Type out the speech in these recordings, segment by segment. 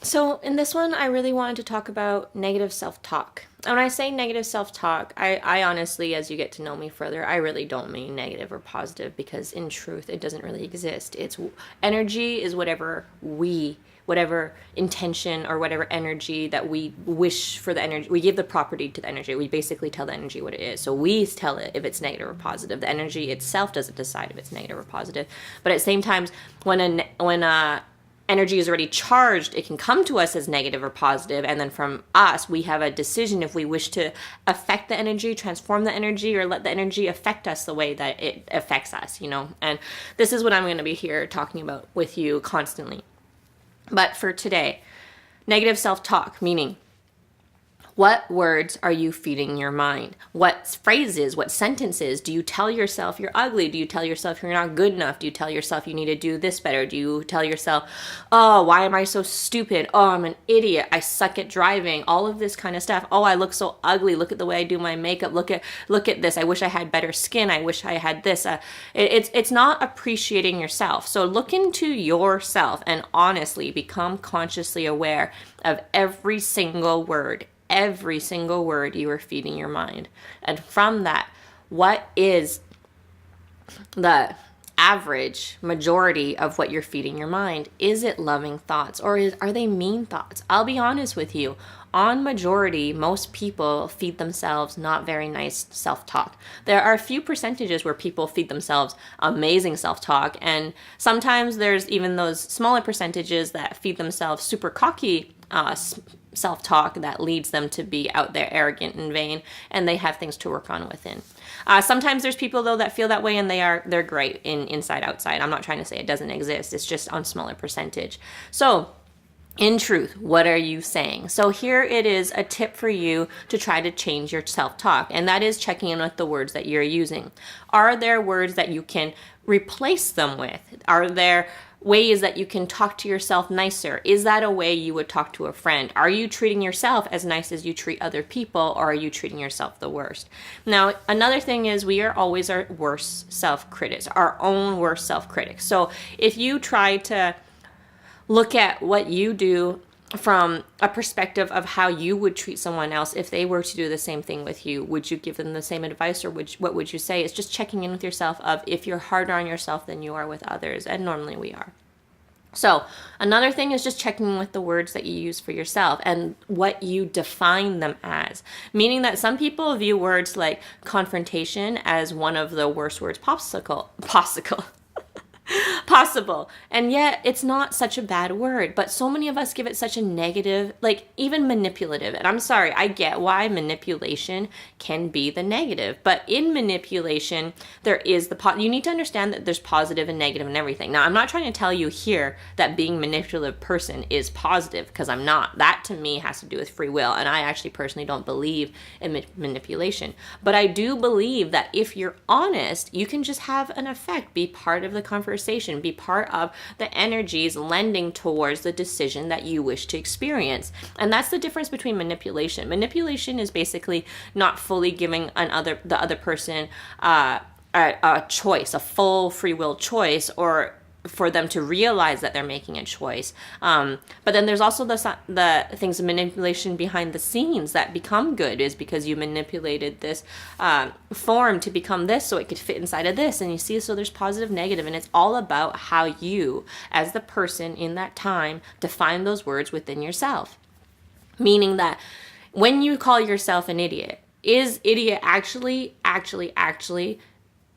So, in this one, I really wanted to talk about negative self talk. And when I say negative self talk, I honestly, as you get to know me further, I really don't mean negative or positive because in truth, it doesn't really exist. It's energy is whatever intention or whatever energy that we wish for the energy, we give the property to the energy. We basically tell the energy what it is. So we tell it if it's negative or positive. The energy itself doesn't decide if it's negative or positive. But at the same time, when energy is already charged, it can come to us as negative or positive, and then from us, we have a decision if we wish to affect the energy, transform the energy, or let the energy affect us the way that it affects us, you know? And this is what I'm going to be here talking about with you constantly. But for today, negative self-talk, meaning what words are you feeding your mind? What phrases, what sentences do you tell yourself you're ugly? Do you tell yourself you're not good enough? Do you tell yourself you need to do this better? Do you tell yourself, oh, why am I so stupid? Oh, I'm an idiot. I suck at driving. All of this kind of stuff. Oh, I look so ugly. Look at the way I do my makeup. Look at this. I wish I had better skin. I wish I had this. It's not appreciating yourself. So look into yourself and honestly become consciously aware of every single word you are feeding your mind. And from that, what is the average majority of what you're feeding your mind? Is it loving thoughts or are they mean thoughts? I'll be honest with you. On majority, most people feed themselves not very nice self-talk. There are a few percentages where people feed themselves amazing self-talk, and sometimes there's even those smaller percentages that feed themselves super cocky self-talk that leads them to be out there arrogant and vain, and they have things to work on within. Sometimes there's people though that feel that way and they're great in inside outside. I'm not trying to say it doesn't exist. It's just on smaller percentage. So in truth, what are you saying? So here it is, a tip for you to try to change your self-talk, and that is checking in with the words that you're using. Are there words that you can replace them with? Are there ways that you can talk to yourself nicer? Is that a way you would talk to a friend? Are you treating yourself as nice as you treat other people, or are you treating yourself the worst? Now, another thing is we are always our worst self-critics, our own worst self-critics. So if you try to look at what you do from a perspective of how you would treat someone else if they were to do the same thing with you, would you give them the same advice, or what would you say? It's just checking in with yourself of if you're harder on yourself than you are with others, and normally we are. So another thing is just checking in with the words that you use for yourself and what you define them as, meaning that some people view words like confrontation as one of the worst words possible. And yet it's not such a bad word, but so many of us give it such a negative, like even manipulative. And I'm sorry, I get why manipulation can be the negative, but in manipulation there is you need to understand that there's positive and negative and everything. Now, I'm not trying to tell you here that being a manipulative person is positive, because I'm not. That to me has to do with free will, and I actually personally don't believe in manipulation. But I do believe that if you're honest, you can just have an effect, be part of the conversation, be part of the energies lending towards the decision that you wish to experience. And that's the difference between manipulation. Manipulation is basically not fully giving the other person a choice, a full free will choice, or for them to realize that they're making a choice. But then there's also the things of manipulation behind the scenes that become good, is because you manipulated this form to become this so it could fit inside of this. And you see, so there's positive, negative, and it's all about how you, as the person in that time, define those words within yourself. Meaning that when you call yourself an idiot, is idiot actually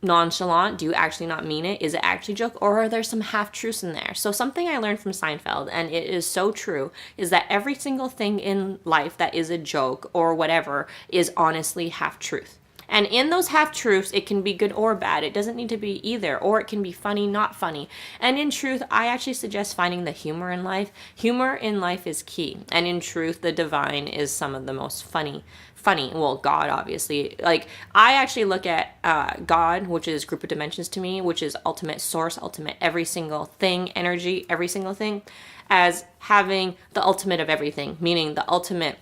nonchalant? Do you actually not mean it? Is it actually a joke, or are there some half-truths in there? So something I learned from Seinfeld, and it is so true, is that every single thing in life that is a joke or whatever is honestly half-truth. And in those half-truths, it can be good or bad. It doesn't need to be either, or it can be funny, not funny. And in truth, I actually suggest finding the humor in life. Humor in life is key. And in truth, the divine is some of the most funny. Well, God, obviously. Like, I actually look at God, which is group of dimensions to me, which is ultimate source, ultimate every single thing, energy, every single thing, as having the ultimate of everything, meaning the ultimate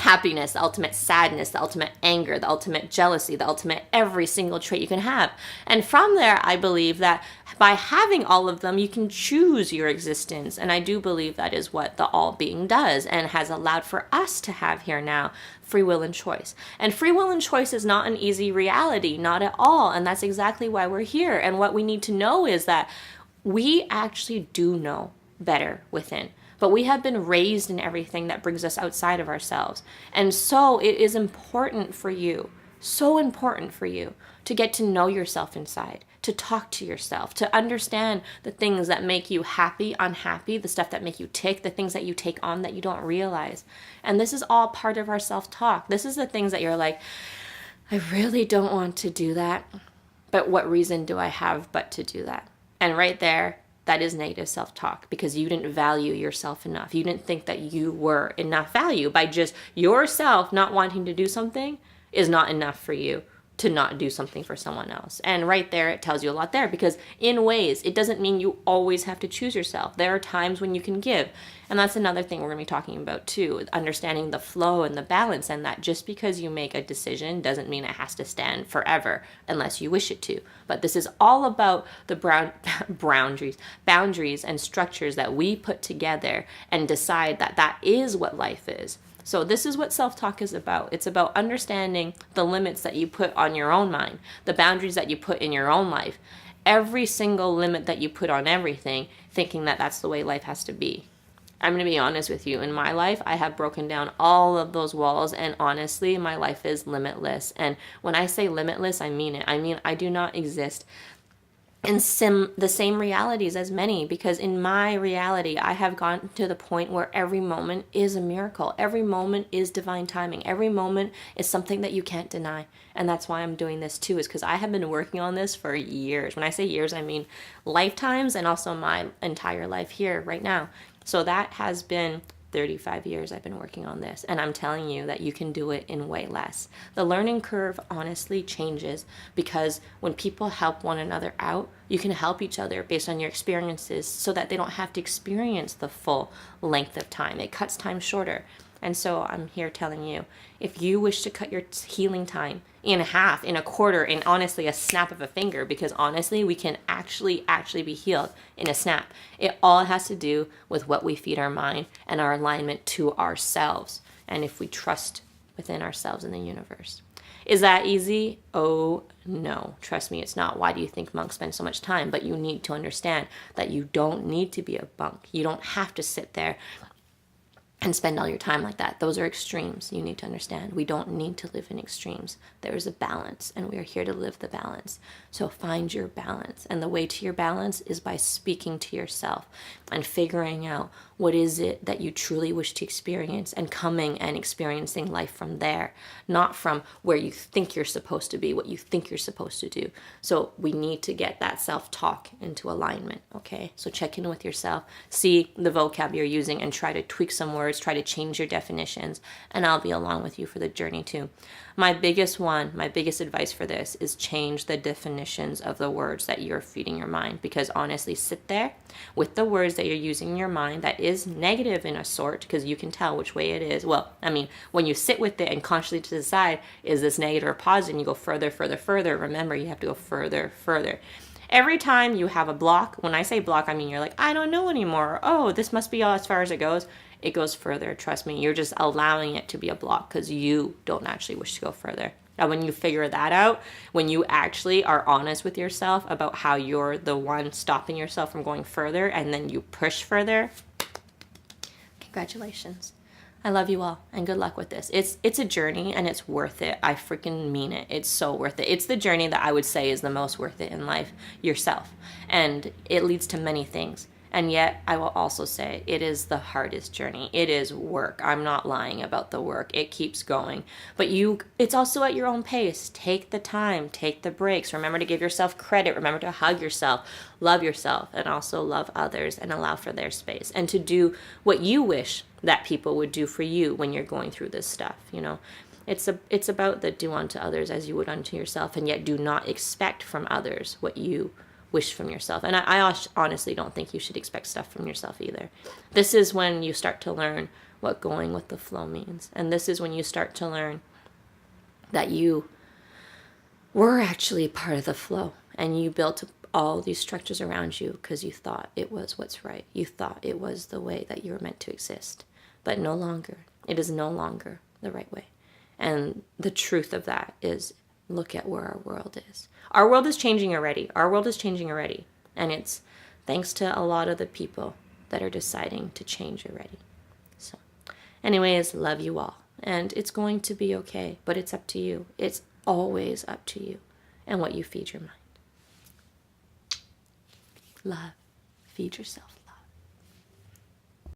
happiness, the ultimate sadness, the ultimate anger, the ultimate jealousy, the ultimate every single trait you can have. And from there, I believe that by having all of them, you can choose your existence. And I do believe that is what the all being does and has allowed for us to have here now, free will and choice. And free will and choice is not an easy reality, not at all. And that's exactly why we're here. And what we need to know is that we actually do know better within. But we have been raised in everything that brings us outside of ourselves. And so it is important for you, so important for you to get to know yourself inside, to talk to yourself, to understand the things that make you happy, unhappy, the stuff that make you tick, the things that you take on that you don't realize. And this is all part of our self-talk. This is the things that you're like, I really don't want to do that, but what reason do I have but to do that? And right there, that is negative self-talk, because you didn't value yourself enough. You didn't think that you were enough value. By just yourself not wanting to do something is not enough for you to not do something for someone else. And right there, it tells you a lot there, because in ways, it doesn't mean you always have to choose yourself. There are times when you can give. And that's another thing we're going to be talking about too, understanding the flow and the balance, and that just because you make a decision doesn't mean it has to stand forever unless you wish it to. But this is all about the boundaries and structures that we put together and decide that that is what life is. So this is what self-talk is about. It's about understanding the limits that you put on your own mind, the boundaries that you put in your own life, every single limit that you put on everything, thinking that that's the way life has to be. I'm going to be honest with you. In my life, I have broken down all of those walls, and honestly, my life is limitless. And when I say limitless, I mean it. I mean, I do not exist in the same realities as many, because in my reality, I have gotten to the point where every moment is a miracle. Every moment is divine timing. Every moment is something that you can't deny. And that's why I'm doing this too, is because I have been working on this for years. When I say years, I mean lifetimes, and also my entire life here right now. So that has been 35 years I've been working on this, and I'm telling you that you can do it in way less. The learning curve honestly changes, because when people help one another out, you can help each other based on your experiences so that they don't have to experience the full length of time. It cuts time shorter. And so I'm here telling you, if you wish to cut your healing time in half, in a quarter, in honestly a snap of a finger, because honestly, we can actually be healed in a snap. It all has to do with what we feed our mind and our alignment to ourselves, and if we trust within ourselves and the universe. Is that easy? Oh, no. Trust me, it's not. Why do you think monks spend so much time? But you need to understand that you don't need to be a monk. You don't have to sit there and spend all your time like that. Those are extremes. You need to understand. We don't need to live in extremes. There is a balance, and we are here to live the balance. So find your balance. And the way to your balance is by speaking to yourself and figuring out what is it that you truly wish to experience, and coming and experiencing life from there, not from where you think you're supposed to be, what you think you're supposed to do. So we need to get that self-talk into alignment, okay? So check in with yourself, see the vocab you're using, and try to tweak some words, try to change your definitions, and I'll be along with you for the journey too. My biggest advice for this is change the definitions of the words that you're feeding your mind, because honestly, sit there with the words that you're using in your mind that is negative in a sort, because you can tell which way it is. Well, I mean, when you sit with it and consciously decide, is this negative or positive, and you go further, remember, you have to go further. Every time you have a block, when I say block, I mean you're like, I don't know anymore. Oh, this must be all as far as it goes. It goes further. Trust me, you're just allowing it to be a block because you don't actually wish to go further. Now, when you figure that out, when you actually are honest with yourself about how you're the one stopping yourself from going further, and then you push further, congratulations. I love you all, and good luck with this. It's a journey, and it's worth it. I freaking mean it. It's so worth it. It's the journey that I would say is the most worth it in life, yourself. And it leads to many things. And yet, I will also say it is the hardest journey. It is work. I'm not lying about the work. It keeps going. But it's also at your own pace. Take the time. Take the breaks. Remember to give yourself credit. Remember to hug yourself. Love yourself. And also love others and allow for their space. And to do what you wish that people would do for you when you're going through this stuff, you know. It's about the do unto others as you would unto yourself, and yet do not expect from others what you wish from yourself. And I honestly don't think you should expect stuff from yourself either. This is when you start to learn what going with the flow means. And this is when you start to learn that you were actually part of the flow, and you built all these structures around you because you thought it was what's right. You thought it was the way that you were meant to exist. But no longer. It is no longer the right way. And the truth of that is, look at where our world is. Our world is changing already. Our world is changing already. And it's thanks to a lot of the people that are deciding to change already. So, anyways, love you all. And it's going to be okay, but it's up to you. It's always up to you and what you feed your mind. Love. Feed yourself.